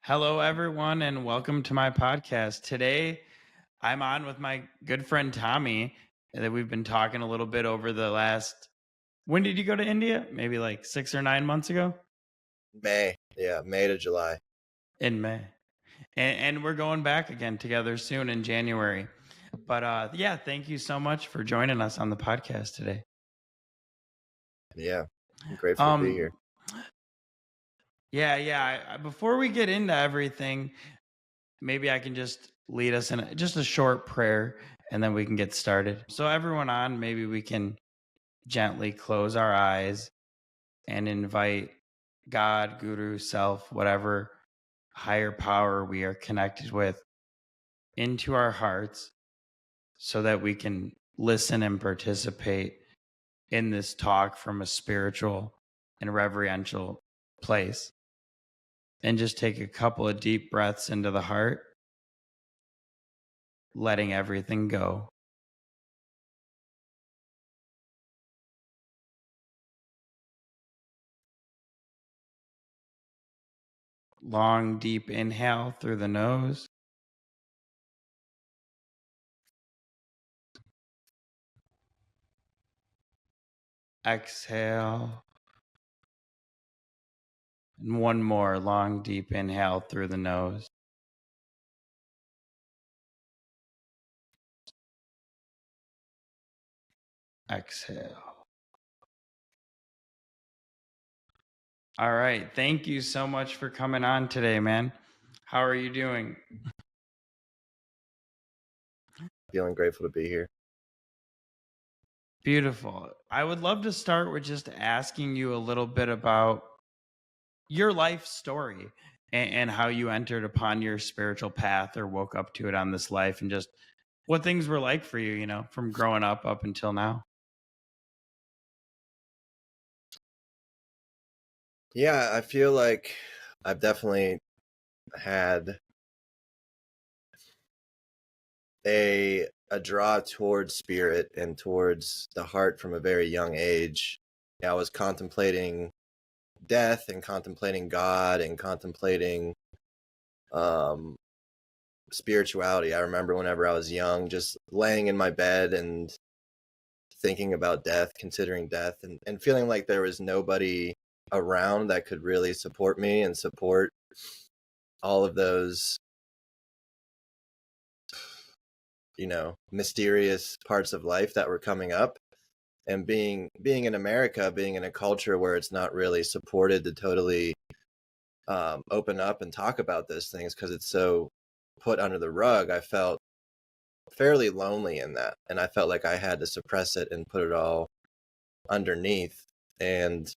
Hello, everyone, and welcome to my podcast. Today, I'm on with my good friend Tommy that we've been talking a little bit over the last. When did you go to India? Maybe like 6 or 9 months ago May. Yeah, May to July. in May. And we're going back again together soon in January. But yeah, thank you so much for joining us on the podcast today. Yeah, I'm grateful to be Um, here. Before we get into everything, maybe I can just lead us in just a short prayer and then we can get started. So, everyone on, maybe we can gently close our eyes and invite God, Guru, Self, whatever higher power we are connected with into our hearts so that we can listen and participate in this talk from a spiritual and reverential place. And just take a couple of deep breaths into the heart, letting everything go. Long, deep inhale through the nose. Exhale. And one more long, deep inhale through the nose. Exhale. All right. Thank you so much for coming on today, man. How are you doing? Feeling grateful to be here. Beautiful. I would love to start with just asking you a little bit about your life story and how you entered upon your spiritual path or woke up to it on this life and just what things were like for you, from growing up until now. Yeah, I feel like I've definitely had a draw towards spirit and towards the heart from a very young age. I was contemplating death and contemplating God and contemplating um spirituality. I remember whenever I was young, just laying in my bed and thinking about death, considering death, and feeling like there was nobody around that could really support me and support all of those, mysterious parts of life that were coming up. And being in America, being in a culture where it's not really supported to totally open up and talk about those things because it's so put under the rug, I felt fairly lonely in that. And I felt like I had to suppress it and put it all underneath. And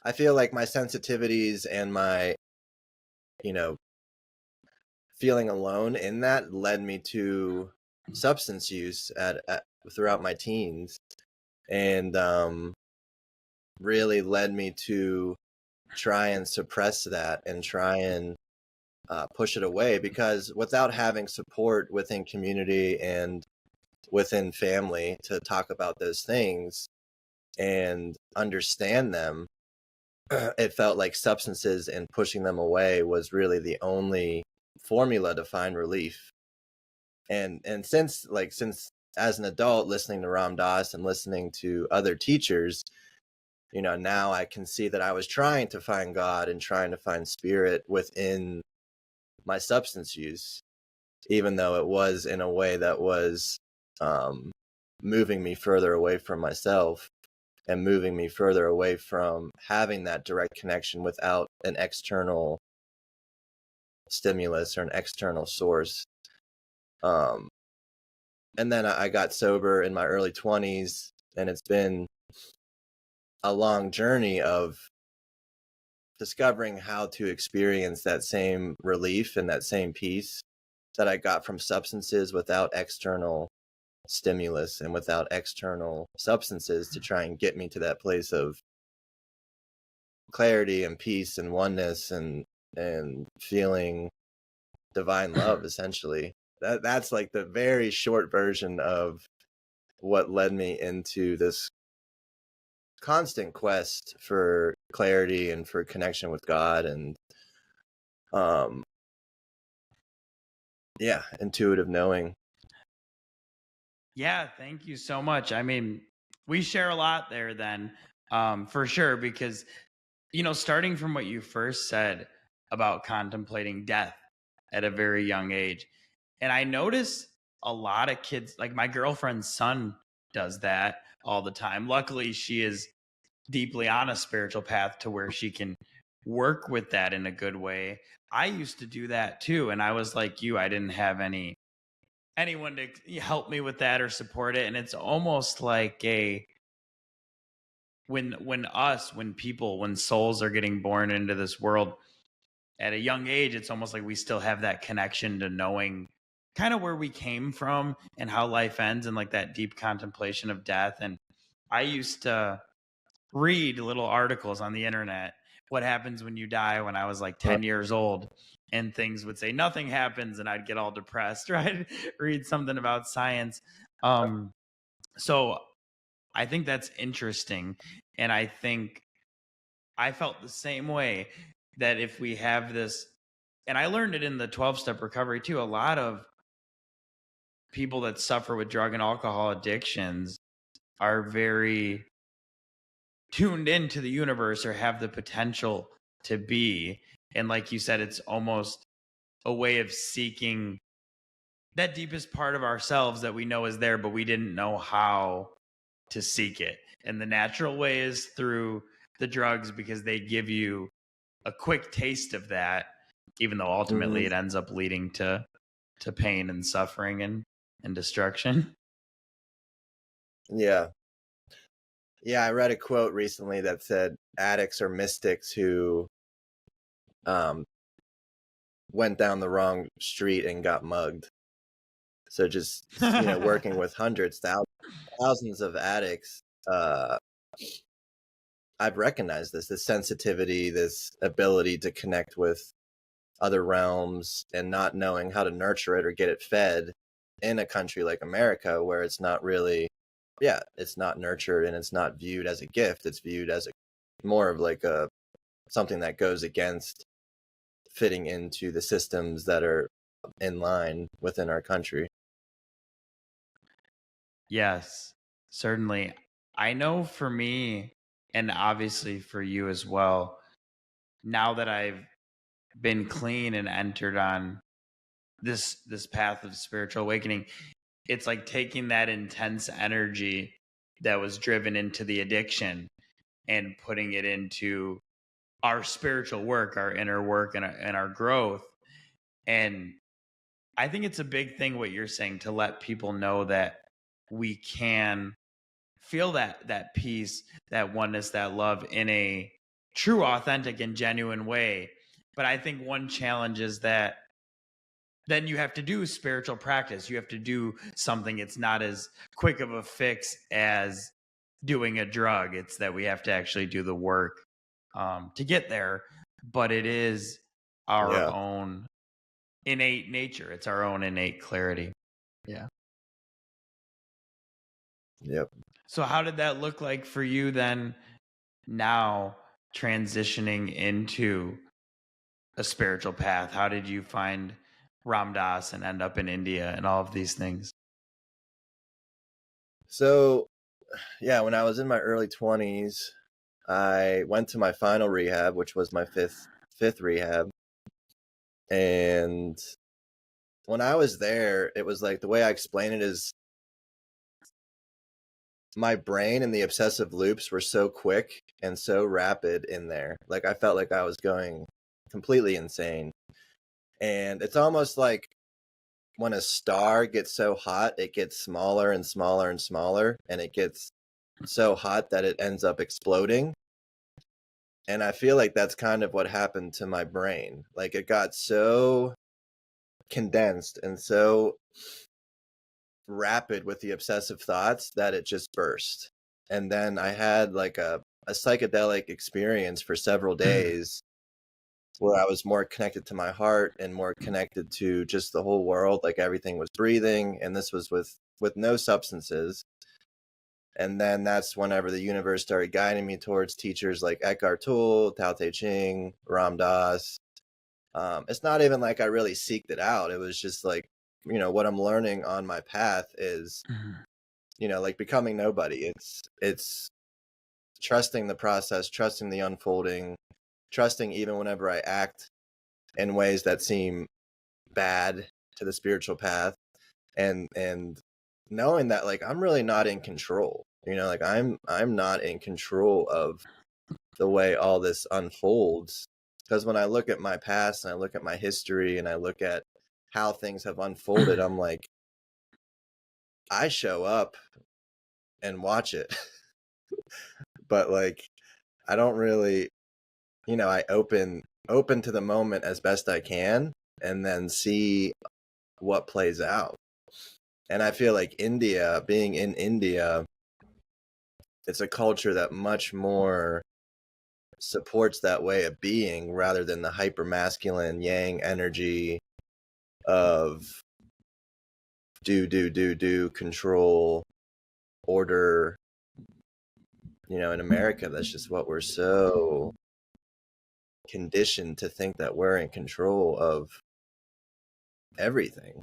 I feel like my sensitivities and my, you know, feeling alone in that led me to substance use at throughout my teens, and really led me to try and suppress that and try and push it away, because without having support within community and within family to talk about those things and understand them, it felt like substances and pushing them away was really the only formula to find relief. And since as an adult listening to Ram Dass and listening to other teachers, now I can see that I was trying to find God and trying to find spirit within my substance use, even though it was in a way that was um, moving me further away from myself and moving me further away from having that direct connection without an external stimulus or an external source. Um, and then I got sober in my early 20s, and it's been a long journey of discovering how to experience that same relief and that same peace that I got from substances without external stimulus and without external substances to try and get me to that place of clarity and peace and oneness and feeling divine love, essentially. That's like the very short version of what led me into this constant quest for clarity and for connection with God. And yeah, intuitive knowing. Yeah, thank you so much. I mean, we share a lot there then, for sure, because, starting from what you first said about contemplating death at a very young age. And I notice a lot of kids, like my girlfriend's son does that all the time. Luckily, she is deeply on a spiritual path to where she can work with that in a good way. I used to do that too. And I was like you, I didn't have anyone to help me with that or support it. And it's almost like when souls are getting born into this world at a young age, it's almost like we still have that connection to knowing kind of where we came from and how life ends, and like that deep contemplation of death. And I used to read little articles on the internet, what happens when you die, when I was like 10 years old, and things would say nothing happens, and I'd get all depressed, right? Read something about science. So I think that's interesting. And I think I felt the same way, that if we have this, and I learned it in the 12-step recovery too, a lot of people that suffer with drug and alcohol addictions are very tuned into the universe, or have the potential to be. And like you said, it's almost a way of seeking that deepest part of ourselves that we know is there, but we didn't know how to seek it. And the natural way is through the drugs, because they give you a quick taste of that, even though ultimately Mhm. it ends up leading to pain and suffering and destruction. Yeah. Yeah, I read a quote recently that said addicts are mystics who um, went down the wrong street and got mugged. So just, working with hundreds, thousands of addicts, I've recognized this sensitivity, this ability to connect with other realms and not knowing how to nurture it or get it fed in a country like America where it's not really, yeah, it's not nurtured and it's not viewed as a gift. It's viewed as a more of like a something that goes against fitting into the systems that are in line within our country. Yes, certainly. I know for me, and obviously for you as well, now that I've been clean and entered on this path of spiritual awakening, it's like taking that intense energy that was driven into the addiction and putting it into our spiritual work, our inner work, and our growth. And I think it's a big thing what you're saying, to let people know that we can feel that peace, that oneness, that love in a true, authentic, and genuine way. But I think one challenge is that then you have to do spiritual practice. You have to do something. It's not as quick of a fix as doing a drug. It's that we have to actually do the work to get there. But it is our Yeah. own innate nature. It's our own innate clarity. Yeah. Yep. So how did that look like for you then, now transitioning into a spiritual path? How did you find Ram Dass and end up in India and all of these things? So, yeah, when I was in my early 20s, I went to my final rehab, which was my fifth rehab. And when I was there, it was like the way I explain it is my brain and the obsessive loops were so quick and so rapid in there. Like I felt like I was going completely insane. And it's almost like when a star gets so hot, it gets smaller and smaller and smaller, and it gets so hot that it ends up exploding. And I feel like that's kind of what happened to my brain. Like it got so condensed and so rapid with the obsessive thoughts that it just burst. And then I had like a psychedelic experience for several days where I was more connected to my heart and more connected to just the whole world. Like everything was breathing, and this was with no substances. And then that's whenever the universe started guiding me towards teachers like Eckhart Tolle, Tao Te Ching, Ram Dass. It's not even like I really seeked it out. It was just like, what I'm learning on my path is, Mhm. like becoming nobody. It's trusting the process, trusting the unfolding, trusting even whenever I act in ways that seem bad to the spiritual path, and knowing that like I'm really not in control. Like I'm not in control of the way all this unfolds. Because when I look at my past and I look at my history and I look at how things have unfolded, I'm like, I show up and watch it. But like I don't really, I open to the moment as best I can and then see what plays out. And I feel like being in India, it's a culture that much more supports that way of being rather than the hyper masculine yang energy of do, control, order. In America, that's just what we're so conditioned to think, that we're in control of everything,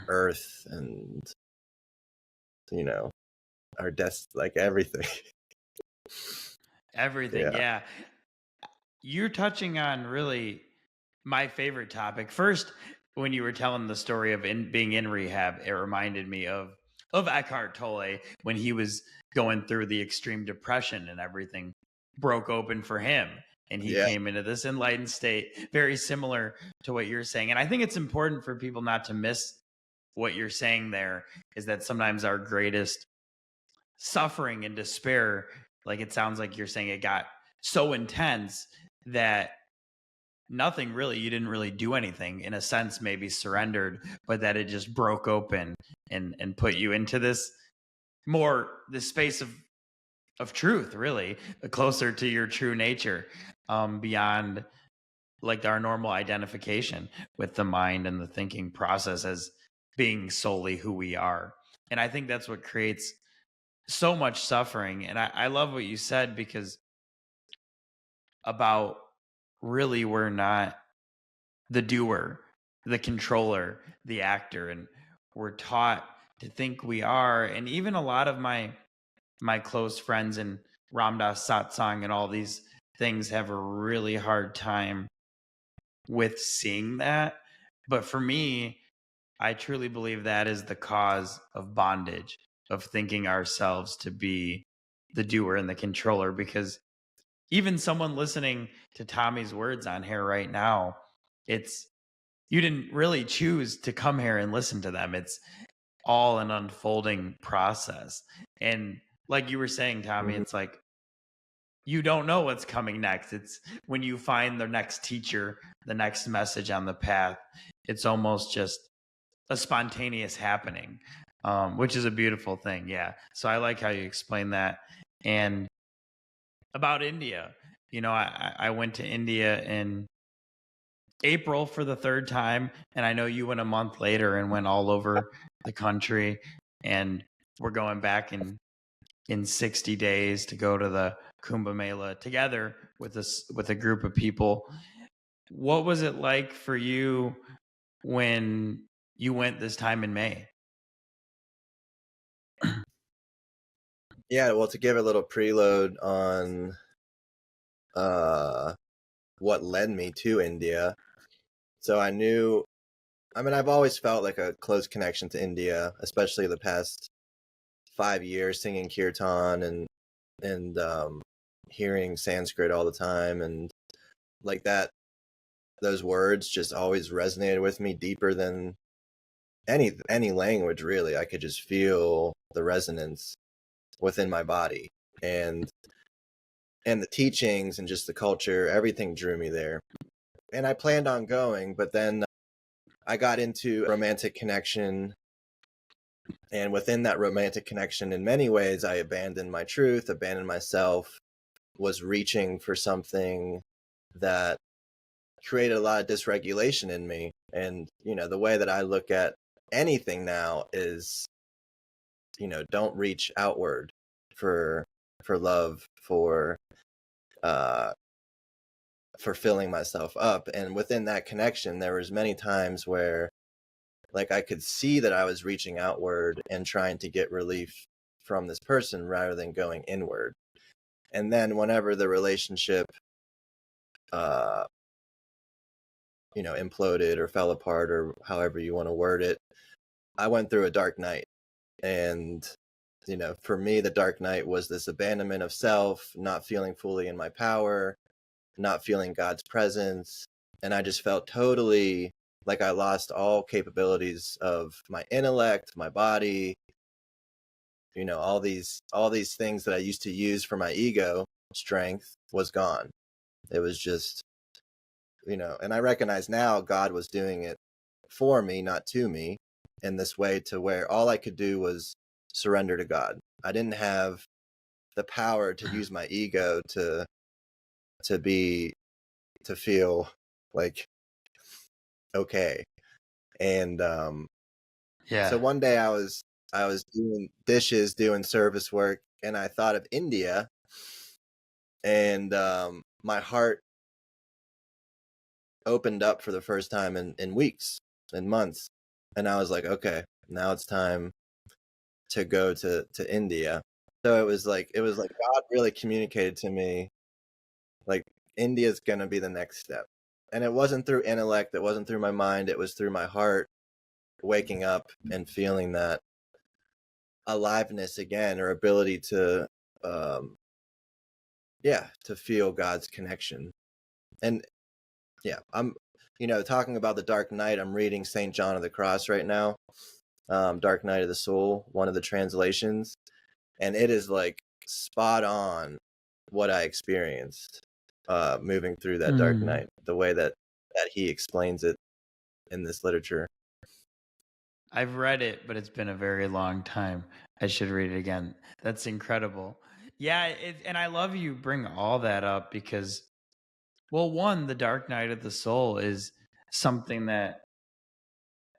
earth and, you know, our like everything. Everything, Yeah. yeah. You're touching on really my favorite topic. First, when you were telling the story of being in rehab, it reminded me of Eckhart Tolle when he was going through the extreme depression and everything broke open for him and he Yeah. came into this enlightened state, very similar to what you're saying. And I think it's important for people not to miss what you're saying there, is that sometimes our greatest suffering and despair, like it sounds like you're saying, it got so intense that nothing really, you didn't really do anything, in a sense, maybe surrendered, but that it just broke open and put you into this space of truth, really closer to your true nature, beyond like our normal identification with the mind and the thinking process as being solely who we are. And I think that's what creates so much suffering. And I love what you said, because about, really, we're not the doer, the controller, the actor, and we're taught to think we are. And even a lot of my close friends in Ramdas satsang and all these things have a really hard time with seeing that. But for me, I truly believe that is the cause of bondage, of thinking ourselves to be the doer and the controller. Because even someone listening to Tommy's words on here right now, it's, you didn't really choose to come here and listen to them. It's all an unfolding process. And like you were saying, Tommy, Mhm. it's like you don't know what's coming next. It's when you find the next teacher, the next message on the path, it's almost just a spontaneous happening, which is a beautiful thing. Yeah. So I like how you explain that. And about India, I went to India in April for the third time, and I know you went a month later and went all over the country, and we're going back in 60 days to go to the Kumbh Mela together with a group of people. What was it like for you when you went this time in May? Yeah, well, to give a little preload on uh what led me to India. So I've always felt like a close connection to India, especially the past 5 years singing kirtan and hearing Sanskrit all the time, and like that, those words just always resonated with me deeper than any language, really. I could just feel the resonance within my body, and the teachings and just the culture, everything drew me there. And I planned on going, but then I got into a romantic connection, and within that romantic connection, in many ways, I abandoned my truth, abandoned myself, was reaching for something that created a lot of dysregulation in me. And, the way that I look at anything now is, don't reach outward for love, uh for filling myself up. And within that connection, there was many times where like I could see that I was reaching outward and trying to get relief from this person rather than going inward. And then whenever the relationship uh imploded or fell apart or however you want to word it, I went through a dark night. And for me, the dark night was this abandonment of self, not feeling fully in my power, not feeling God's presence. And I just felt totally like I lost all capabilities of my intellect, my body, all these things that I used to use for my ego strength was gone. It was just, and I recognize now God was doing it for me, not to me, in this way to where all I could do was surrender to God. I didn't have the power to use my ego to feel like okay. And so Yeah. one day I was doing dishes, doing service work, and I thought of India, and my heart opened up for the first time in weeks and months, and I was like, okay, now it's time to go to India. So it was like God really communicated to me like India's gonna be the next step. And it wasn't through intellect, it wasn't through my mind, it was through my heart waking up and feeling that aliveness again, or ability to um to feel God's connection. And yeah, I'm talking about the Dark Night, I'm reading St. John of the Cross right now. Dark Night of the Soul, one of the translations, and it is like spot on what I experienced moving through that dark Mm. night, the way that he explains it in this literature. I've read it, but it's been a very long time. I should read it again. That's incredible. Yeah, and I love you bring all that up because, well, one, the dark night of the soul is something that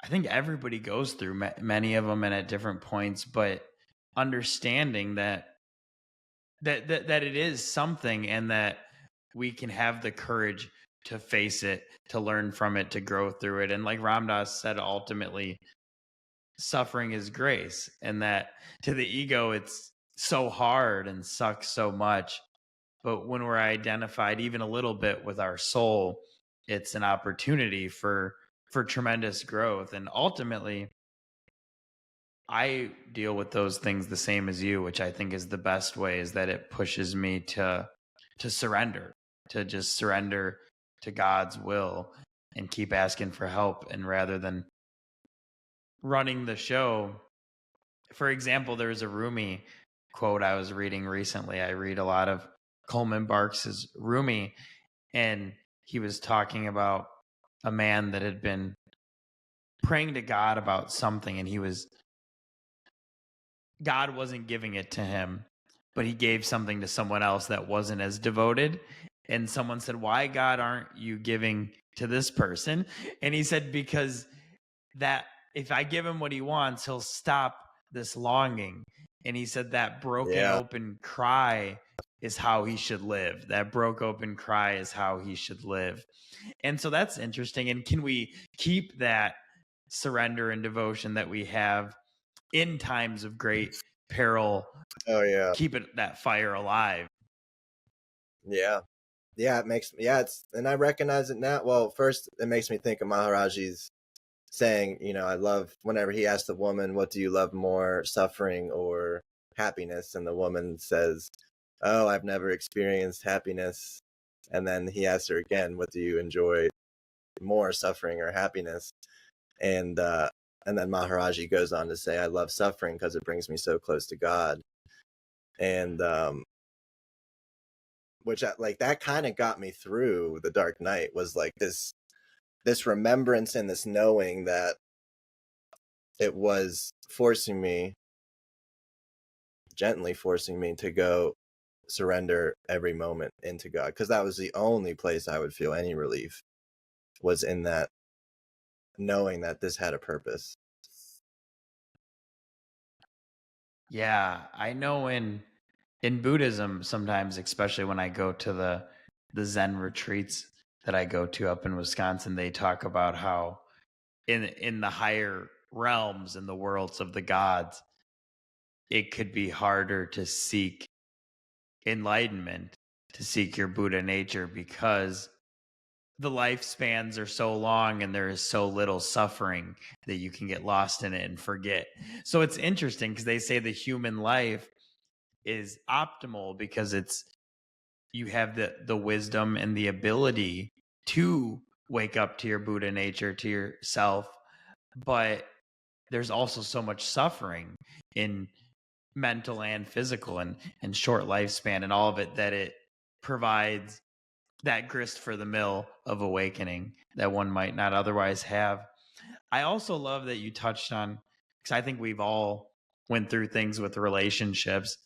I think everybody goes through, many of them and at different points, but understanding that it is something and that we can have the courage to face it, to learn from it, to grow through it. And like Ramdas said, ultimately, suffering is grace, and that to the ego, it's so hard and sucks so much. But when we're identified even a little bit with our soul, it's an opportunity for tremendous growth. And ultimately, I deal with those things the same as you, which I think is the best way, is that it pushes me to surrender, to just surrender to God's will and keep asking for help. And rather than running the show, for example, there's a Rumi quote I was reading recently. I read a lot of Coleman Barks's Rumi, and he was talking about a man that had been praying to God about something, and God wasn't giving it to him, but he gave something to someone else that wasn't as devoted. And someone said, "Why, God, aren't you giving to this person?" And he said, "Because that if I give him what he wants, he'll stop this longing." And he said that broken Yeah. open cry is how he should live. That broke open cry is how he should live. And so that's interesting. And can we keep that surrender and devotion that we have in times of great peril? Oh yeah. Keep that fire alive. Yeah. Yeah, it's, and I recognize it now. Well, first it makes me think of Maharaji's saying, I love whenever he asked the woman, what do you love more, suffering or happiness? And the woman says, oh, I've never experienced happiness. And then he asks her again, what do you enjoy more, suffering or happiness? And then Maharaji goes on to say, I love suffering because it brings me so close to God. And which like that kind of got me through the dark night, was like this remembrance and this knowing that it was gently forcing me to go surrender every moment into God, because that was the only place I would feel any relief, was in that knowing that this had a purpose. Yeah, I know in Buddhism sometimes, especially when I go to the Zen retreats, that I go to up in Wisconsin, they talk about how in the higher realms, in the worlds of the gods, it could be harder to seek enlightenment, to seek your Buddha nature, because the lifespans are so long and there is so little suffering that you can get lost in it and forget. So it's interesting because they say the human life is optimal because it's you have the wisdom and the ability to wake up to your Buddha nature, to yourself, but there's also so much suffering in mental and physical and short lifespan and all of it, that it provides that grist for the mill of awakening that one might not otherwise have. I also love that you touched on, because I think we've all went through things with relationships,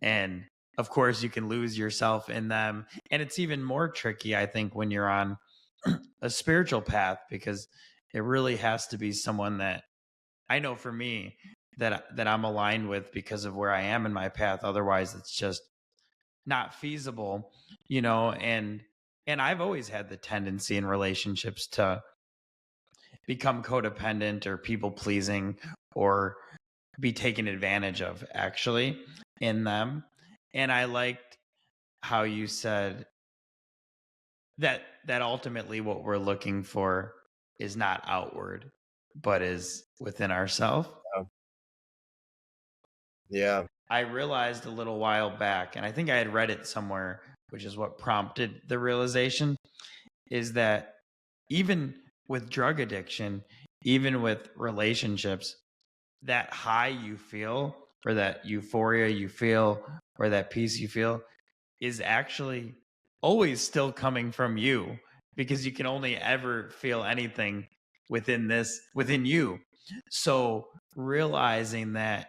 and of course you can lose yourself in them, and it's even more tricky, I think, when you're on a spiritual path, because it really has to be someone that I know for me that I'm aligned with because of where I am in my path. Otherwise, it's just not feasible, and I've always had the tendency in relationships to become codependent or people pleasing or be taken advantage of actually in them. And I liked how you said that ultimately what we're looking for is not outward but is within ourselves. Yeah. I realized a little while back, and I think I had read it somewhere, which is what prompted the realization, is that even with drug addiction, even with relationships, that high you feel, or that euphoria you feel, or that peace you feel, is actually always still coming from you, because you can only ever feel anything within you. So realizing that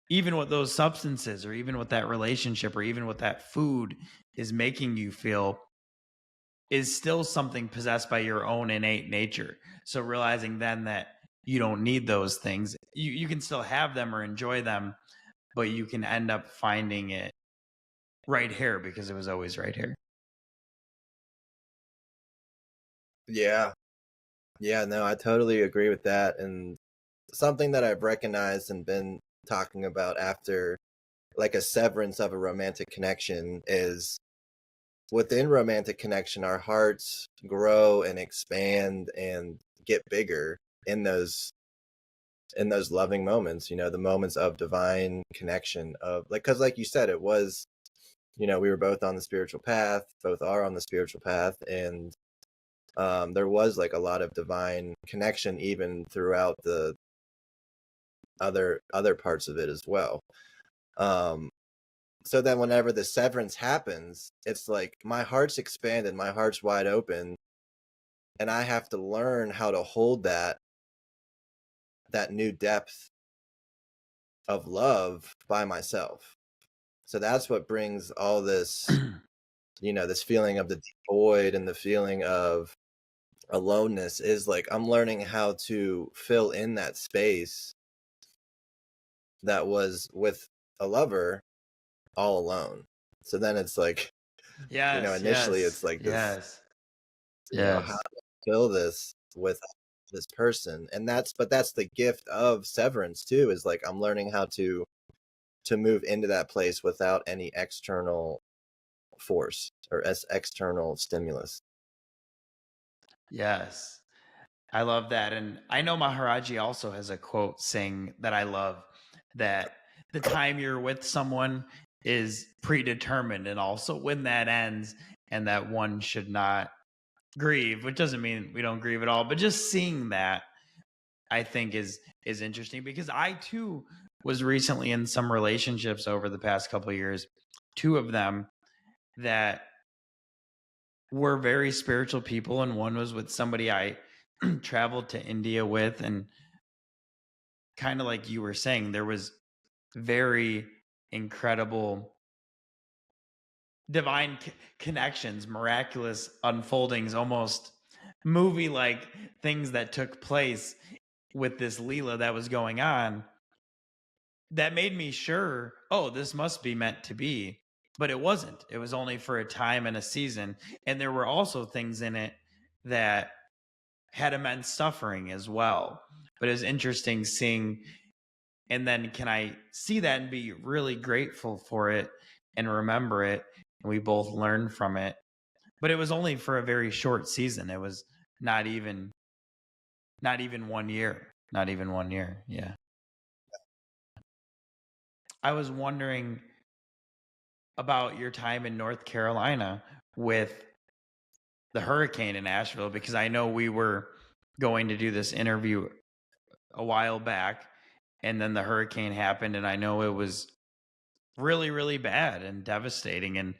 even what those substances, or even what that relationship, or even what that food is making you feel, is still something possessed by your own innate nature. So realizing then that you don't need those things. You can still have them or enjoy them, but you can end up finding it right here because it was always right here. Yeah. Yeah, no, I totally agree with that. And something that I've recognized and been talking about after like a severance of a romantic connection is within romantic connection, our hearts grow and expand and get bigger in those loving moments, the moments of divine connection of like, cause like you said, it was, we were both on the spiritual path, both are on the spiritual path. And there was like a lot of divine connection even throughout the other parts of it as well. Um, so then whenever the severance happens, it's like my heart's expanded, my heart's wide open, and I have to learn how to hold that new depth of love by myself. So that's what brings all this, this feeling of the deep void and the feeling of aloneness, is like I'm learning how to fill in that space that was with a lover all alone. So then it's like, Yes, initially yes, it's like this, yes, how yes. to fill this with this person. And that's the gift of severance too, is like I'm learning how to move into that place without any external force or as external stimulus. Yes. I love that. And I know Maharaji also has a quote saying that I love, that the time you're with someone is predetermined, and also when that ends, and that one should not grieve, which doesn't mean we don't grieve at all, but just seeing that, I think is interesting, because I too was recently in some relationships over the past couple of years, two of them that were very spiritual people, and one was with somebody I traveled to India with, and kind of like you were saying, there was very incredible divine connections, miraculous unfoldings, almost movie like things that took place with this Leela that was going on, that made me sure, oh, this must be meant to be. but it wasn't. It was only for a time and a season. And there were also things in it that had immense suffering as well. But it was interesting seeing, and then can I see that and be really grateful for it and remember it? And we both learned from it. But it was only for a very short season. It was not even 1 year. Not even 1 year. Yeah. I was wondering about your time in North Carolina with the hurricane in Asheville, because I know we were going to do this interview a while back, and then the hurricane happened, and I know it was really, really bad and devastating, and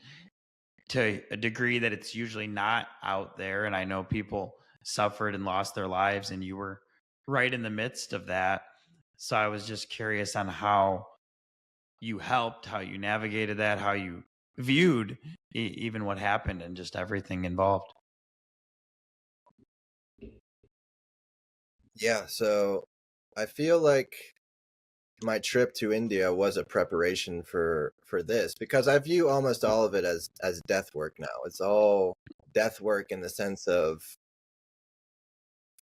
to a degree that it's usually not out there. And I know people suffered and lost their lives, and you were right in the midst of that. So I was just curious on how you helped, how you navigated that, how you viewed even what happened and just everything involved. Yeah, so I feel like my trip to India was a preparation for this, because I view almost all of it as death work now. It's all death work in the sense of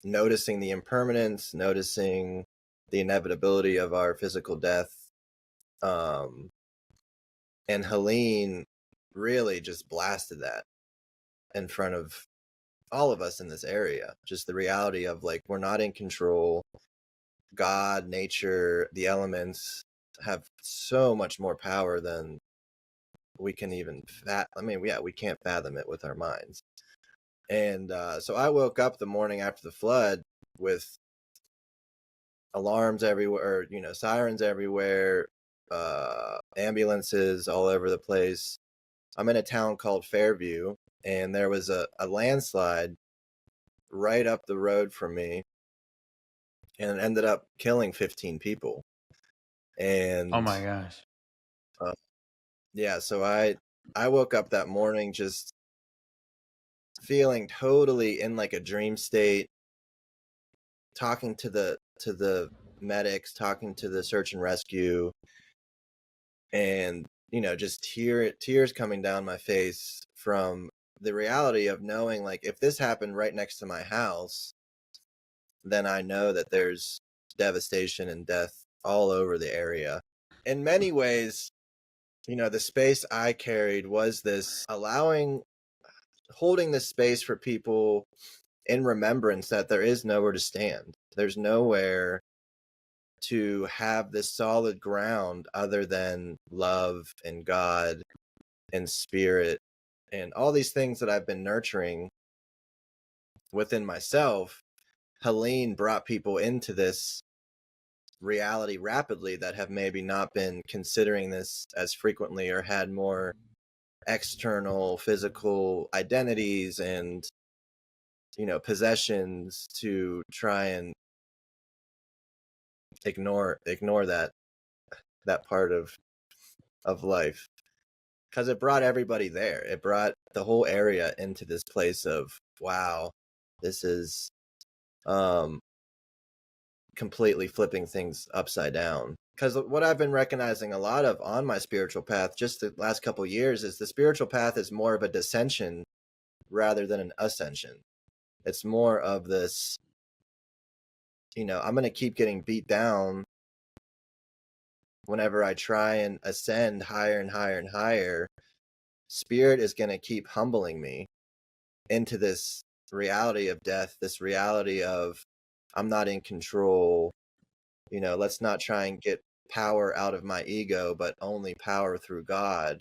noticing the impermanence, noticing the inevitability of our physical death. Um, and Helene really just blasted that in front of all of us in this area. Just the reality of, like, we're not in control. God, nature, the elements have so much more power than we can even we can't fathom it with our minds. And so I woke up the morning after the flood with alarms everywhere, sirens everywhere, ambulances all over the place. I'm in a town called Fairview, and there was a landslide right up the road from me, and it ended up killing 15 people. Oh And my gosh. uh, yeah, so I woke up that morning just feeling totally in like a dream state, talking to the medics, talking to the search and rescue, and just tears coming down my face from the reality of knowing, like, if this happened right next to my house, then I know that there's devastation and death all over the area. In many ways, the space I carried was this holding this space for people in remembrance that there is nowhere to stand. There's nowhere to have this solid ground other than love and God and spirit and all these things that I've been nurturing within myself. Helene brought people into this reality rapidly that have maybe not been considering this as frequently, or had more external physical identities and possessions to try and ignore that part of life, because it brought everybody there. It brought the whole area into this place of, wow, this is completely flipping things upside down. Because what I've been recognizing a lot of on my spiritual path just the last couple of years is the spiritual path is more of a descension rather than an ascension. It's more of this, I'm going to keep getting beat down whenever I try and ascend higher and higher and higher. Spirit is going to keep humbling me into this reality of death, this reality of I'm not in control. Let's not try and get power out of my ego, but only power through God.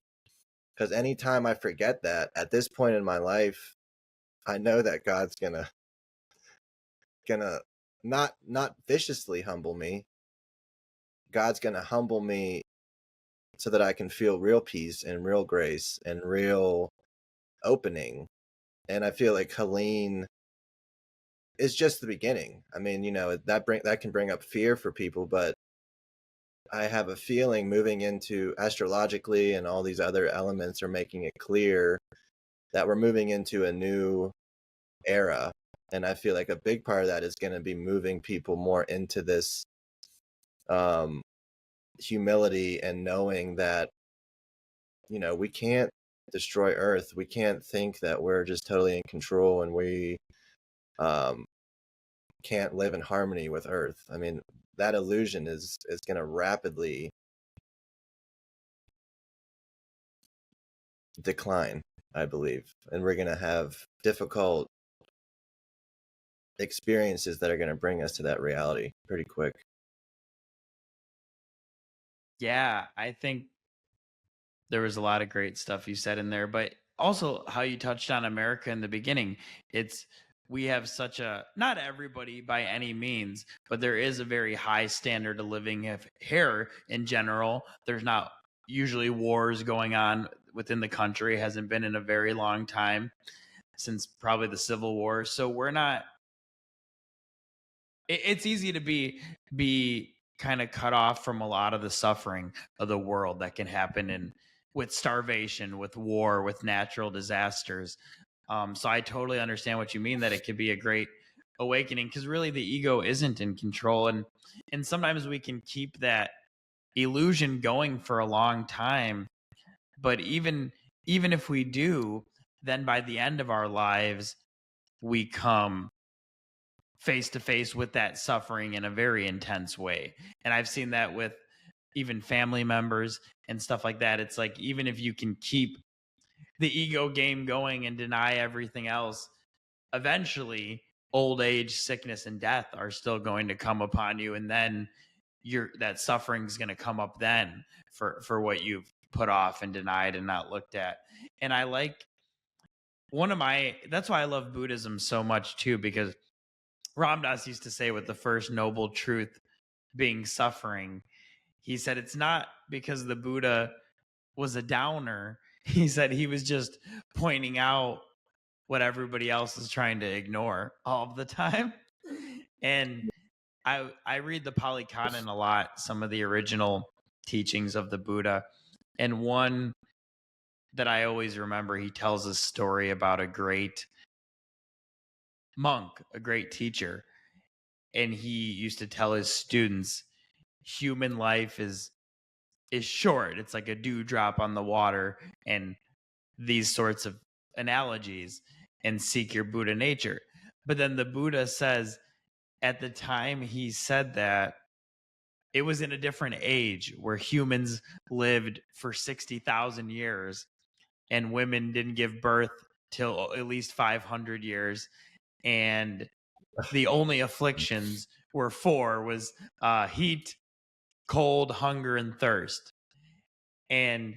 Because anytime I forget that, at this point in my life, I know that God's gonna not viciously humble me. God's gonna humble me so that I can feel real peace and real grace and real opening. And I feel like Helene is just the beginning. I mean, that can bring up fear for people, but I have a feeling moving into astrologically and all these other elements are making it clear that we're moving into a new era. And I feel like a big part of that is going to be moving people more into this humility and knowing that we can't destroy Earth. We can't think that we're just totally in control and we um, can't live in harmony with Earth. I mean, that illusion is going to rapidly decline, I believe, and we're going to have difficult experiences that are going to bring us to that reality pretty quick. Yeah, I think there was a lot of great stuff you said in there, but also how you touched on America in the beginning. It's we have such a, not everybody by any means, but there is a very high standard of living here in general. There's not usually wars going on within the country, hasn't been in a very long time, since probably the Civil War. So we're not, it's easy to be kind of cut off from a lot of the suffering of the world that can happen in, with starvation, with war, with natural disasters. So I totally understand what you mean, that it could be a great awakening, because really the ego isn't in control, and sometimes we can keep that illusion going for a long time. But even if we do, then by the end of our lives we come face to face with that suffering in a very intense way. And I've seen that with even family members and stuff like that. It's like, even if you can keep the ego game going and deny everything else, eventually old age, sickness, and death are still going to come upon you. And then that suffering is going to come up then for what you've put off and denied and not looked at. And I like, that's why I love Buddhism so much too, because Ram Dass used to say, with the first noble truth being suffering, he said it's not because the Buddha was a downer. He said he was just pointing out what everybody else is trying to ignore all of the time. And I read the Pali Canon a lot, some of the original teachings of the Buddha. And one that I always remember, he tells a story about a great monk, a great teacher, and he used to tell his students, human life is short, it's like a dewdrop on the water, and these sorts of analogies, and seek your Buddha nature. But then the Buddha says, at the time he said that, it was in a different age where humans lived for 60,000 years and women didn't give birth till at least 500 years, and the only afflictions were four, was heat, cold, hunger, and thirst. And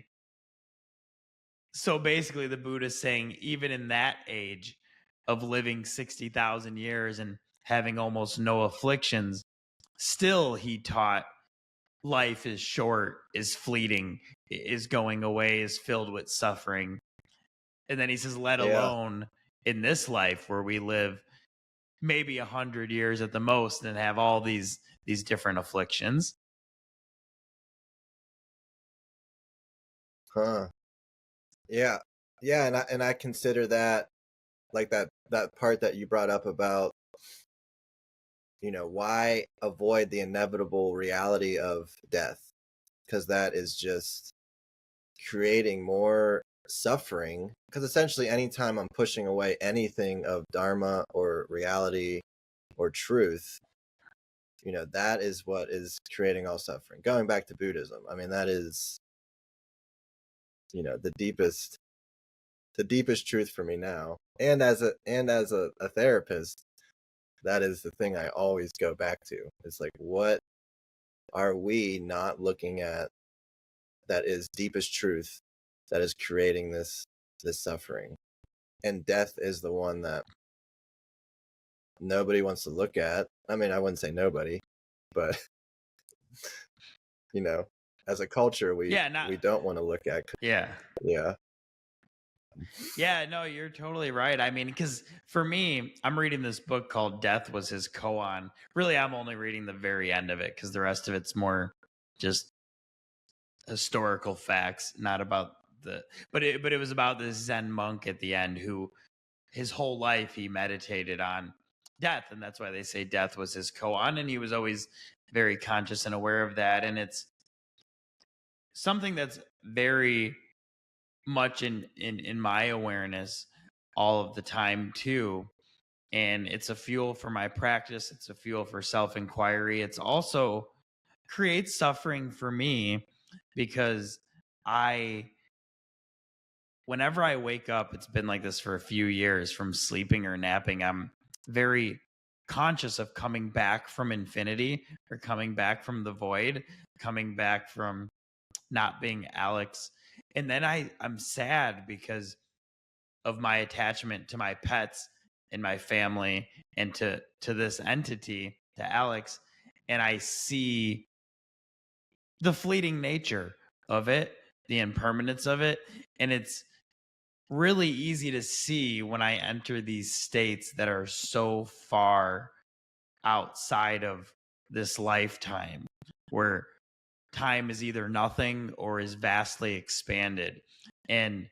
so basically the Buddha's saying, even in that age of living 60,000 years and having almost no afflictions, still he taught life is short, is fleeting, is going away, is filled with suffering. And then he says, let Yeah. alone in this life where we live maybe 100 years at the most and have all these different afflictions. Huh. Yeah. Yeah, and I consider that, like, that part that you brought up about, why avoid the inevitable reality of death? Because that is just creating more suffering. Because essentially, anytime I'm pushing away anything of dharma or reality or truth, that is what is creating all suffering. Going back to Buddhism, I mean, that is, the deepest truth for me now. And as a therapist, that is the thing I always go back to. It's like, what are we not looking at that is deepest truth that is creating this suffering? And death is the one that nobody wants to look at. I mean, I wouldn't say nobody, but you know, as a culture, we Yeah, not we don't want to look at. yeah. Yeah. Yeah, no, you're totally right. I mean, because for me, I'm reading this book called Death Was His Koan. Really, I'm only reading the very end of it because the rest of it's more just historical facts, not about the, but it was about this Zen monk at the end who his whole life he meditated on death, and that's why they say death was his koan, and he was always very conscious and aware of that. And it's something that's very much in my awareness all of the time too. And it's a fuel for my practice, it's a fuel for self-inquiry. It's also creates suffering for me because I whenever I wake up, it's been like this for a few years from sleeping or napping, I'm very conscious of coming back from infinity or coming back from the void, coming back from not being Alex. And then I'm sad because of my attachment to my pets and my family and to this entity, to Alex, and I see the fleeting nature of it, the impermanence of it, and it's really easy to see when I enter these states that are so far outside of this lifetime, where time is either nothing or is vastly expanded. And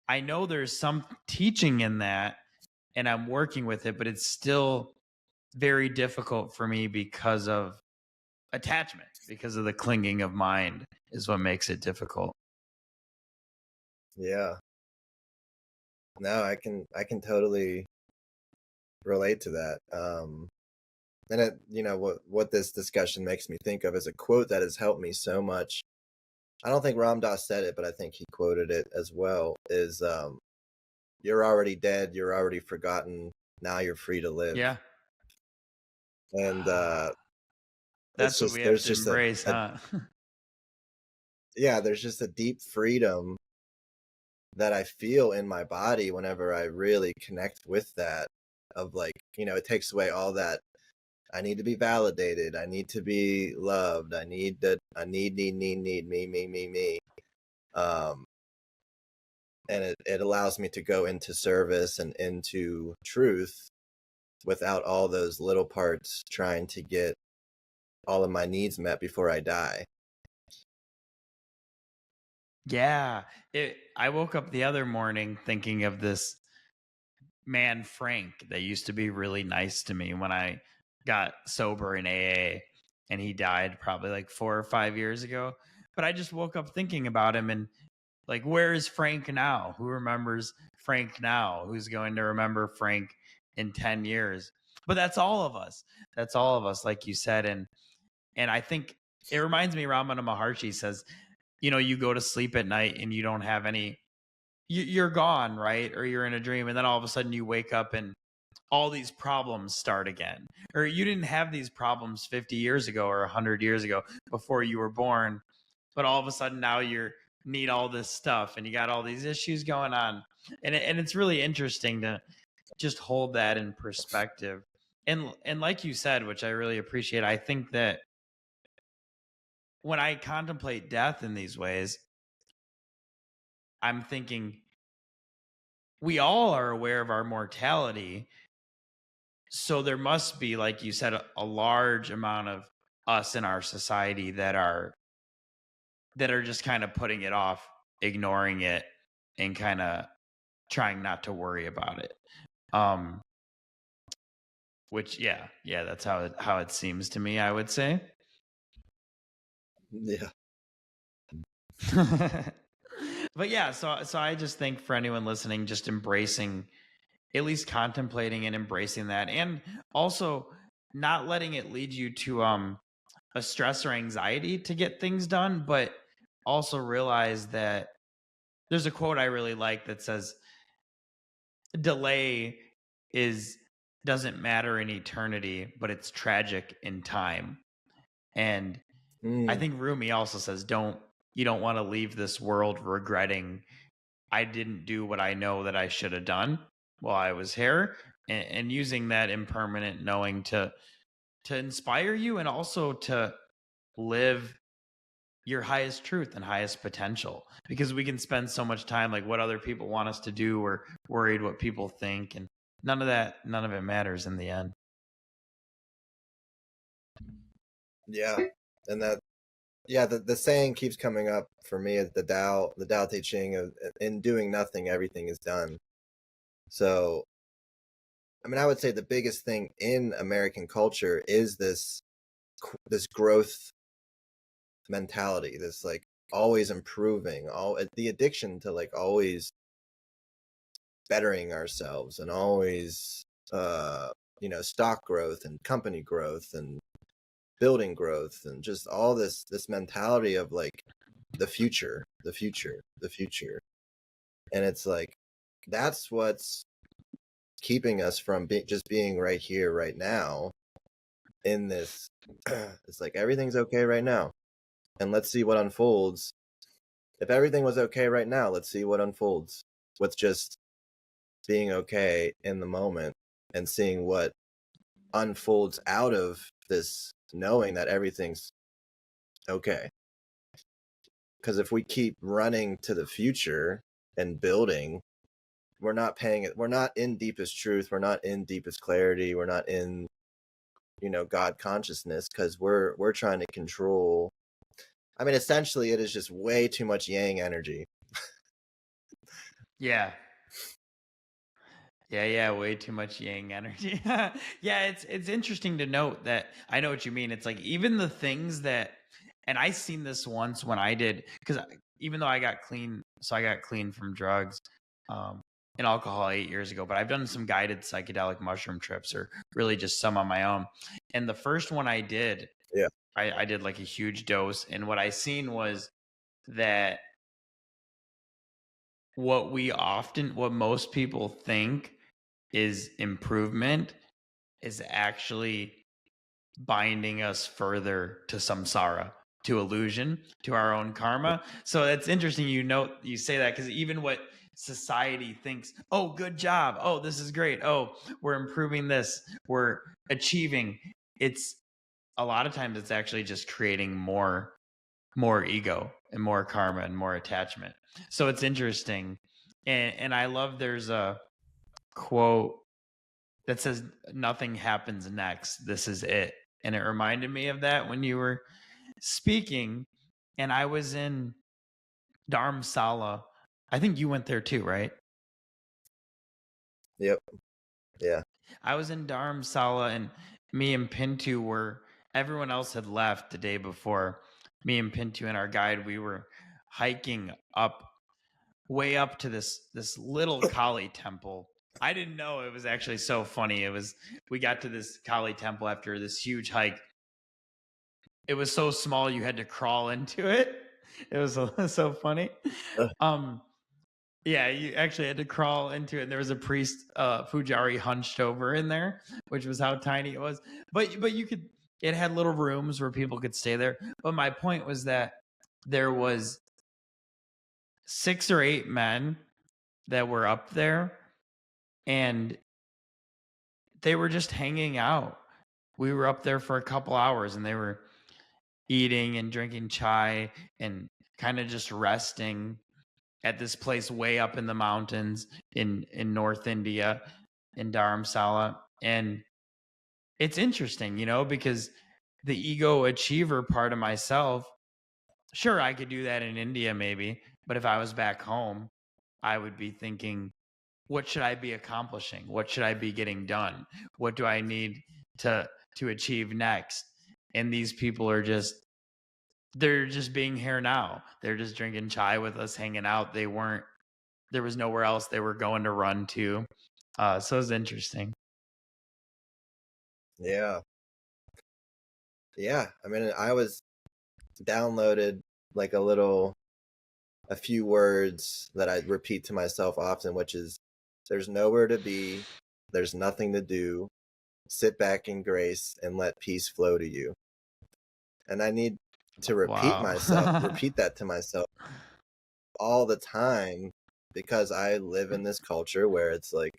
I know there's some teaching in that and I'm working with it, but it's still very difficult for me because of attachment, because of the clinging of mind is what makes it difficult. Yeah. No, I can totally relate to that. And it, what this discussion makes me think of is a quote that has helped me so much. I don't think Ram Dass said it, but I think he quoted it as well. Is "You're already dead. You're already forgotten. Now you're free to live." Yeah. And it's That's what we just have there's to just embrace, a huh? yeah, there's just a deep freedom that I feel in my body whenever I really connect with that. Of like, it takes away all that I need to be validated. I need to be loved. I need that. I need, me. Um, and it allows me to go into service and into truth without all those little parts trying to get all of my needs met before I die. Yeah. I woke up the other morning thinking of this man, Frank, that used to be really nice to me when I got sober in AA. And he died probably like 4 or 5 years ago. But I just woke up thinking about him and like, where is Frank now? Who remembers Frank now? Who's going to remember Frank in 10 years? But that's all of us. That's all of us, like you said. And I think it reminds me, Ramana Maharshi says, you go to sleep at night and you don't have any, you're gone, right? Or you're in a dream. And then all of a sudden you wake up and all these problems start again. Or you didn't have these problems 50 years ago or 100 years ago before you were born. But all of a sudden now you need all this stuff and you got all these issues going on. And it's really interesting to just hold that in perspective. And like you said, which I really appreciate, I think that when I contemplate death in these ways, I'm thinking we all are aware of our mortality. So there must be, like you said, a large amount of us in our society that are just kind of putting it off, ignoring it, and kind of trying not to worry about it. Um, which yeah, that's how it seems to me, I would say. Yeah. But yeah, so I just think for anyone listening, just embracing, at least contemplating and embracing that, and also not letting it lead you to a stress or anxiety to get things done, but also realize that there's a quote I really like that says delay is doesn't matter in eternity, but it's tragic in time. And I Mm, think Rumi also says you don't want to leave this world regretting I didn't do what I know that I should have done while I was here, and using that impermanent knowing to inspire you and also to live your highest truth and highest potential, because we can spend so much time like what other people want us to do or worried what people think, and none of it matters in the end. yeah. And that yeah, the saying keeps coming up for me is the Tao Te Ching of in doing nothing, everything is done. So I mean, I would say the biggest thing in American culture is this growth mentality, this like always improving, the addiction to like always bettering ourselves and always stock growth and company growth and building growth and just all this mentality of like the future, the future, the future. And it's like that's what's keeping us from just being right here right now in this. It's like everything's okay right now, and let's see what unfolds. If everything was okay right now, let's see what unfolds with just being okay in the moment and seeing what unfolds out of this, knowing that everything's okay. Because if we keep running to the future and building, we're not paying it. We're not in deepest truth. We're not in deepest clarity. We're not in, God consciousness, because we're trying to control. I mean, essentially, it is just way too much yang energy. Yeah. Yeah, way too much yang energy. Yeah, it's interesting to note that I know what you mean. It's like even the things that, and I seen this once when I did, because even though I got clean, so I got clean from drugs um, and alcohol 8 years ago, but I've done some guided psychedelic mushroom trips, or really just some on my own. And the first one I did, Yeah. I did like a huge dose, and what I seen was that what most people think is improvement is actually binding us further to samsara, to illusion, to our own karma. So that's interesting. You say that because even what society thinks, oh, good job. Oh, this is great. Oh, we're improving this. We're achieving. It's a lot of times it's actually just creating more ego and more karma and more attachment. So it's interesting. And I love there's a quote that says nothing happens next. This is it. And it reminded me of that when you were speaking. And I was in Dharamsala. I think you went there too, right? Yep. Yeah. I was in Dharamsala, and me and Pintu were, everyone else had left the day before. Me and Pintu and our guide, we were hiking up way up to this little Kali temple. I didn't know it was actually so funny. We got to this Kali temple after this huge hike. It was so small you had to crawl into it. It was so funny. Uh, Yeah, you actually had to crawl into it. And there was a priest, Pujari, hunched over in there, which was how tiny it was. But you could. It had little rooms where people could stay there. But my point was that there was 6 or 8 men that were up there, and they were just hanging out. We were up there for a couple hours, and they were eating and drinking chai and kind of just resting at this place way up in the mountains in North India, in Dharamsala. And it's interesting, because the ego achiever part of myself, sure, I could do that in India maybe, but if I was back home, I would be thinking, what should I be accomplishing? What should I be getting done? What do I need to achieve next? And these people are they're just being here now. They're just drinking chai with us, hanging out. There was nowhere else they were going to run to. So it's interesting. yeah. Yeah. I mean, I was downloaded like a few words that I repeat to myself often, which is there's nowhere to be, there's nothing to do, sit back in grace and let peace flow to you. And I need to repeat Wow. that to myself all the time, because I live in this culture where it's like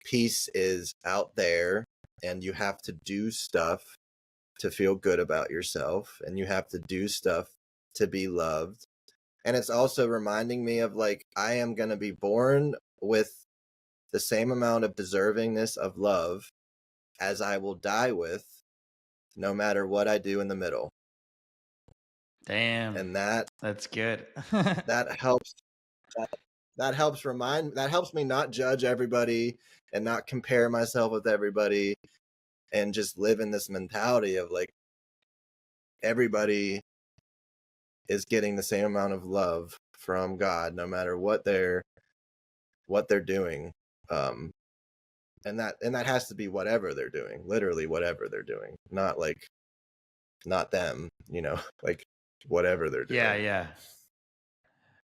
peace is out there and you have to do stuff to feel good about yourself and you have to do stuff to be loved. And it's also reminding me of like, I am going to be born with the same amount of deservingness of love as I will die with, no matter what I do in the middle. Damn. And that's good. that helps that helps me not judge everybody and not compare myself with everybody and just live in this mentality of like everybody is getting the same amount of love from God, no matter what they're doing. Um, and that has to be whatever they're doing, literally whatever they're doing, not like not them, like whatever they're Yeah, doing. yeah.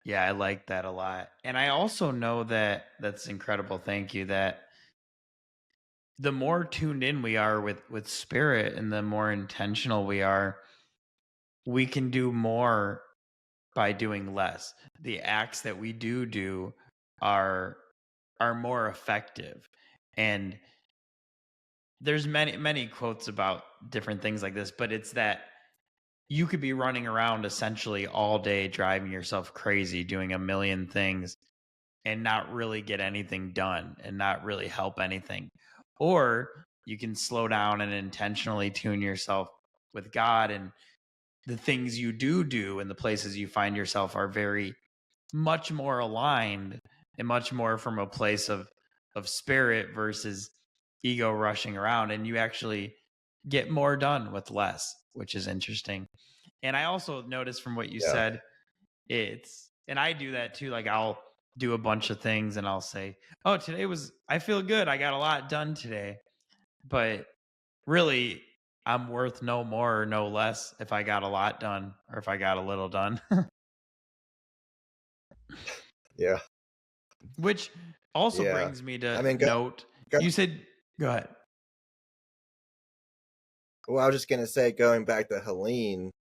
Yeah, I like that a lot. And I also know that that's incredible. Thank you. That the more tuned in we are with spirit and the more intentional we can do more by doing less. The acts that we do are more effective. And there's many quotes about different things like this, but it's that you could be running around essentially all day driving yourself crazy doing a million things and not really get anything done and not really help anything. Or you can slow down and intentionally tune yourself with God, and the things you do and the places you find yourself are very much more aligned and much more from a place of spirit versus ego rushing around, and you actually get more done with less, which is interesting. And I also noticed from what you Yeah. said, and I do that too. Like I'll do a bunch of things and I'll say, "Oh, I feel good. I got a lot done today." But really, I'm worth no more or no less if I got a lot done or if I got a little done. Yeah. Which also Yeah. brings me I to mean, note, go you said, go ahead. well, I was just gonna say, going back to Helene,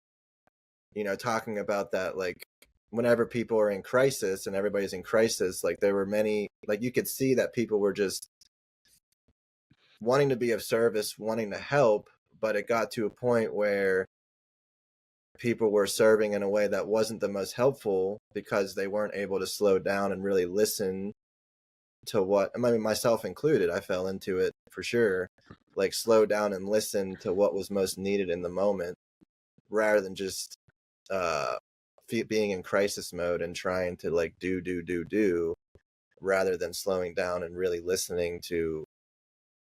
talking about that, like whenever people are in crisis and everybody's in crisis, like there were many, like you could see that people were just wanting to be of service, wanting to help, but it got to a point where people were serving in a way that wasn't the most helpful because they weren't able to slow down and really listen to what, I mean, myself included, I fell into it for sure, like slow down and listen to what was most needed in the moment rather than just uh being in crisis mode and trying to like do rather than slowing down and really listening to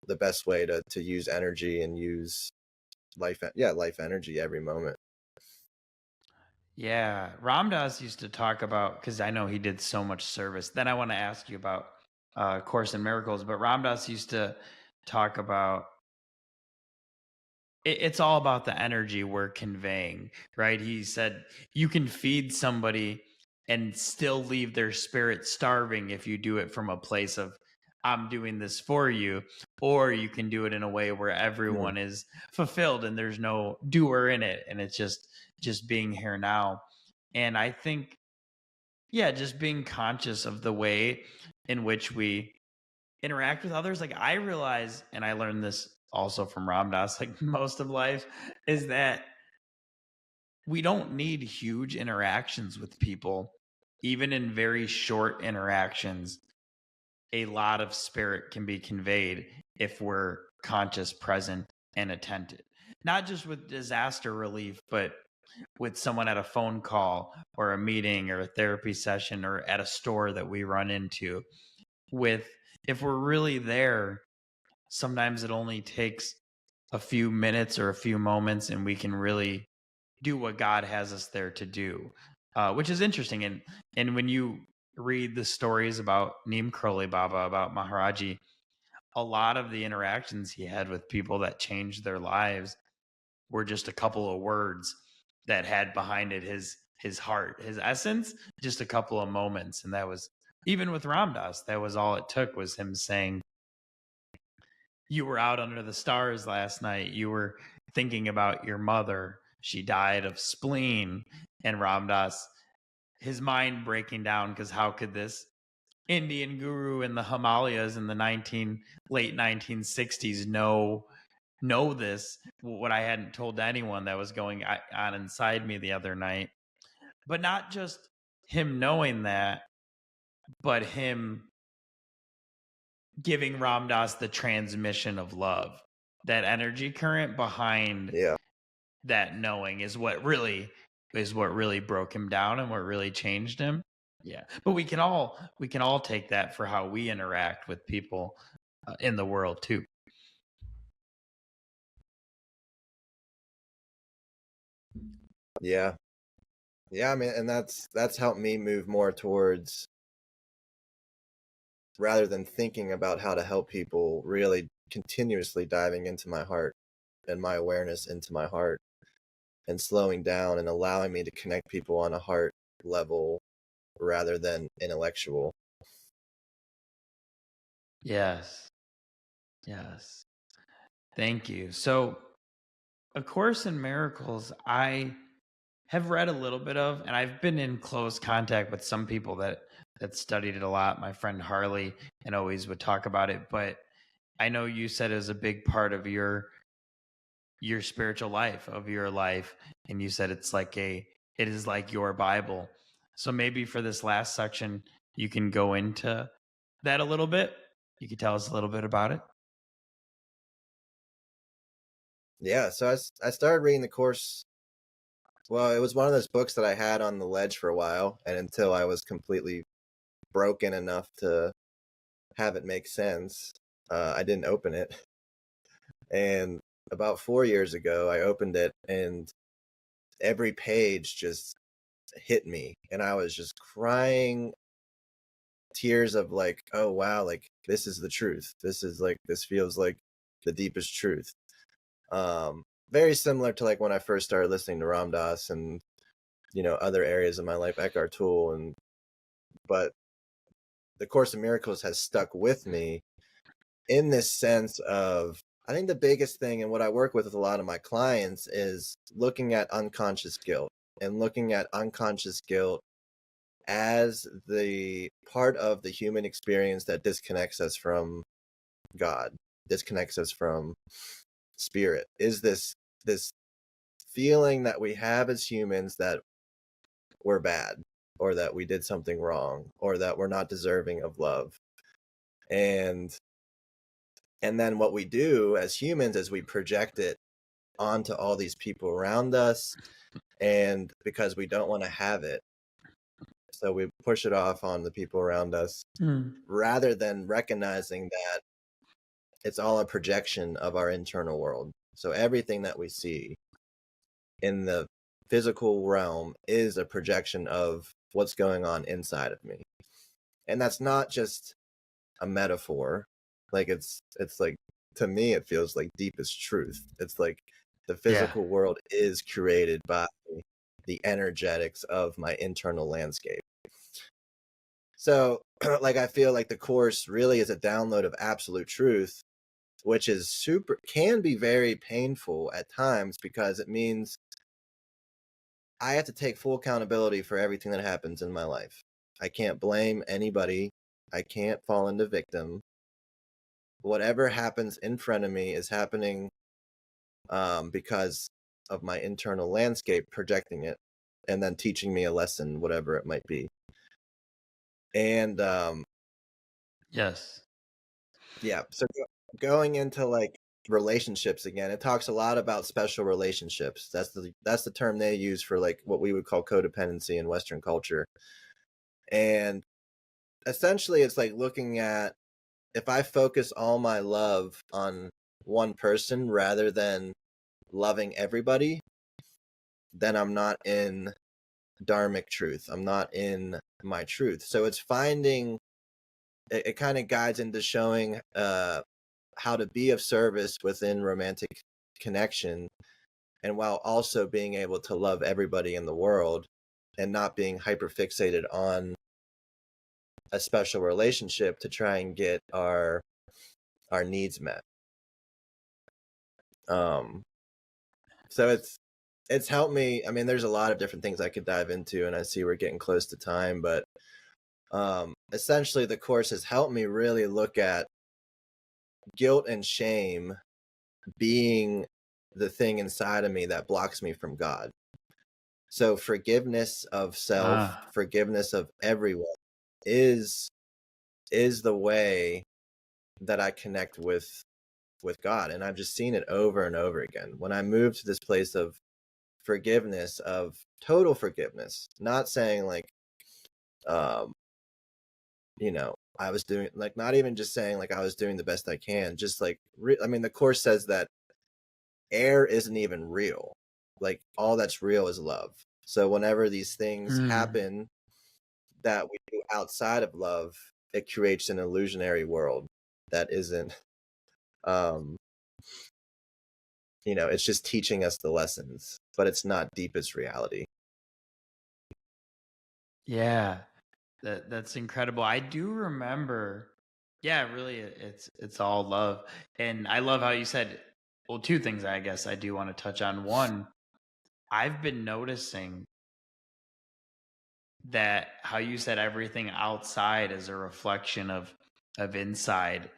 the best way to use energy and use life energy every moment. Yeah, Ramdas used to talk about, because I know he did so much service. Then I want to ask you about Course in Miracles, but Ramdas used to talk about it's all about the energy we're conveying, right? He said you can feed somebody and still leave their spirit starving if you do it from a place of I'm doing this for you, or you can do it in a way where Mm, everyone is fulfilled and there's no doer in it and it's just being here now. And I think, yeah, just being conscious of the way in which we interact with others. Like I realize, and I learned this also from Ramdas, like most of life, is that we don't need huge interactions with people. Even in very short interactions, a lot of spirit can be conveyed if we're conscious, present, and attentive. Not just with disaster relief, but with someone at a phone call or a meeting or a therapy session or at a store that we run into. With if we're really there, sometimes it only takes a few minutes or a few moments and we can really do what God has us there to do, which is interesting. And when you read the stories about Neem Karoli Baba, about Maharaji, a lot of the interactions he had with people that changed their lives were just a couple of words that had behind it his heart, his essence, just a couple of moments. And that was, even with Ramdas, that was all it took, was him saying, you were out under the stars last night. You were thinking about your mother. She died of spleen. And Ramdas, his mind breaking down, because how could this Indian guru in the Himalayas in the late 1960s know this? What I hadn't told anyone that was going on inside me the other night. But not just him knowing that, but him giving Ramdas the transmission of love. That energy current behind yeah. that knowing is what really broke him down and what really changed him. Yeah. But we can all take that for how we interact with people in the world too. Yeah. Yeah, I mean, and that's helped me move more towards, rather than thinking about how to help people, really continuously diving into my heart and my awareness into my heart, and slowing down and allowing me to connect people on a heart level rather than intellectual. Yes. Yes. Thank you. So, A Course in Miracles, I have read a little bit of, and I've been in close contact with some people that studied it a lot. My friend Harley and always would talk about it, but I know you said it was a big part of your spiritual life, of your life, and you said it is like your Bible. So maybe for this last section you can go into that a little bit. You could tell us a little bit about it. Yeah, so I started reading the course. Well, it was one of those books that I had on the ledge for a while, and until I was completely broken enough to have it make sense, I didn't open it. And about 4 years ago, I opened it, and every page just hit me, and I was just crying tears of like, oh wow, like this is the truth. This feels like the deepest truth. Um, Very similar to like when I first started listening to Ram Dass and other areas of my life, Eckhart Tolle, and but the Course in Miracles has stuck with me in this sense of, I think the biggest thing and what I work with a lot of my clients is looking at unconscious guilt, and looking at unconscious guilt as the part of the human experience that disconnects us from God, disconnects us from spirit, is this feeling that we have as humans that we're bad, or that we did something wrong, or that we're not deserving of love. And then what we do as humans is we project it onto all these people around us, and because we don't want to have it, so we push it off on the people around us, Hmm. rather than recognizing that it's all a projection of our internal world. So everything that we see in the physical realm is a projection of what's going on inside of me. And that's not just a metaphor. Like it's like, to me it feels like deepest truth. It's like the Yeah. physical world is created by the energetics of my internal landscape. So like I feel like the course really is a download of absolute truth, which is can be very painful at times, because it means I have to take full accountability for everything that happens in my life. I can't blame anybody. I can't fall into victim. Whatever happens in front of me is happening because of my internal landscape projecting it, and then teaching me a lesson, whatever it might be. And Yes. yeah, so going into like relationships again, it talks a lot about special relationships. That's the term they use for like what we would call codependency in Western culture. And essentially it's like looking at, if I focus all my love on one person rather than loving everybody, then I'm not in dharmic truth. I'm not in my truth. So it's finding, it kind of guides into showing how to be of service within romantic connection, and while also being able to love everybody in the world, and not being hyper fixated on a special relationship to try and get our needs met. Um, so it's helped me. I mean, there's a lot of different things I could dive into, and I see we're getting close to time, but essentially the course has helped me really look at guilt and shame being the thing inside of me that blocks me from God. So forgiveness of self, Ah. forgiveness of everyone is the way that I connect with God. And I've just seen it over and over again. When I moved to this place of forgiveness, of total forgiveness, not saying like um I was doing, like, not even just saying like I was doing the best I can, just like I mean the course says that air isn't even real. Like all that's real is love. So whenever these things Mm. happen that we do outside of love, it creates an illusionary world that isn't, um, it's just teaching us the lessons, but it's not deepest reality. Yeah. That's incredible. I do remember, yeah, really it's all love. And I love how you said, well, two things I guess I do want to touch on. One, I've been noticing that how you said everything outside is a reflection of inside.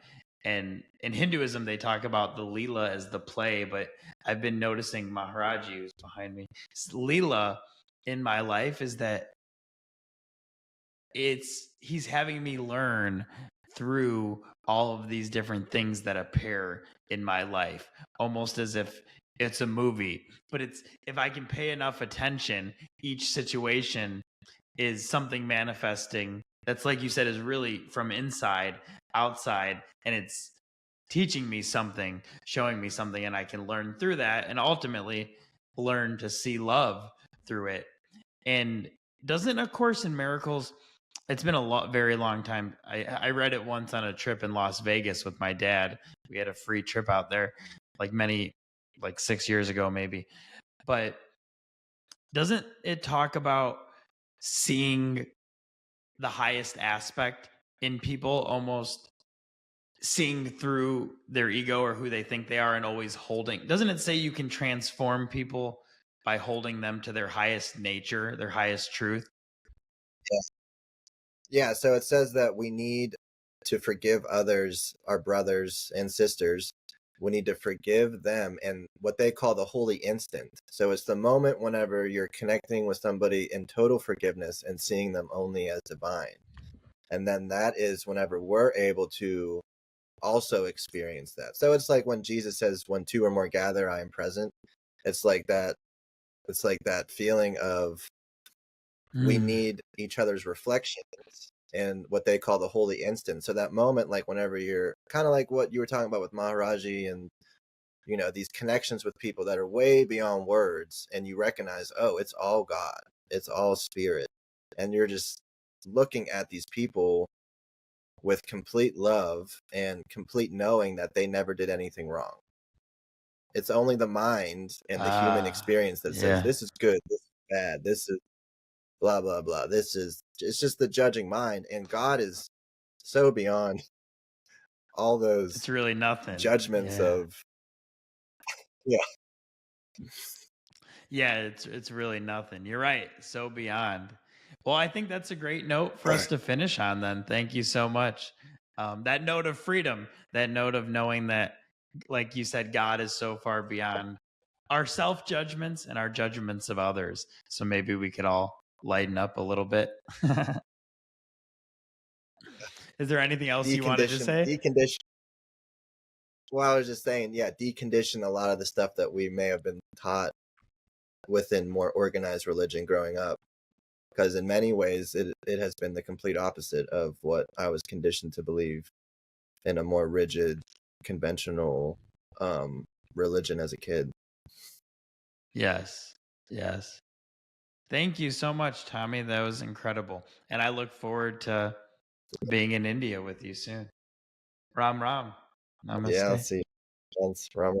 And in Hinduism they talk about the Leela as the play, but I've been noticing Maharaji, who's behind me, Leela in my life is that he's having me learn through all of these different things that appear in my life, almost as if it's a movie. But it's, if I can pay enough attention, each situation is something manifesting that's, like you said, is really from inside outside, and it's teaching me something, showing me something, and I can learn through that and ultimately learn to see love through it. And doesn't A Course in Miracles, it's been a very long time. I read it once on a trip in Las Vegas with my dad. We had a free trip out there, like 6 years ago, maybe. But doesn't it talk about seeing the highest aspect in people, almost seeing through their ego or who they think they are, and always holding? Doesn't it say you can transform people by holding them to their highest nature, their highest truth? Yeah, so it says that we need to forgive others, our brothers and sisters. We need to forgive them and what they call the holy instant. So it's the moment whenever you're connecting with somebody in total forgiveness and seeing them only as divine. And then that is whenever we're able to also experience that. So it's like when Jesus says, when two or more gather, I am present. It's like that. It's like that feeling of we Mm. need each other's reflections and what they call the holy instant. So that moment, like whenever you're kind of like what you were talking about with Maharaji and these connections with people that are way beyond words, and you recognize, oh, it's all God, it's all spirit, and you're just looking at these people with complete love and complete knowing that they never did anything wrong. It's only the mind and the human Ah, experience that says yeah. this is good, this is bad, this is blah blah blah. This is it's just the judging mind, and God is so beyond all It's those really nothing. judgments Yeah. of yeah. Yeah, it's really nothing. You're right. So beyond. Well, I think that's a great note for us Right. to finish on then. Thank you so much. That note of freedom, that note of knowing that, like you said, God is so far beyond our self judgments and our judgments of others. So maybe we could all lighten up a little bit. Is there anything else you wanted to say? Decondition. Well, I was just saying, yeah, decondition a lot of the stuff that we may have been taught within more organized religion growing up. Because in many ways, it has been the complete opposite of what I was conditioned to believe in a more rigid, conventional um, religion as a kid. Yes. Yes. Thank you so much, Tommy. That was incredible. And I look forward to being in India with you soon. Ram Ram. Yeah, Namaste. let's see. Brother.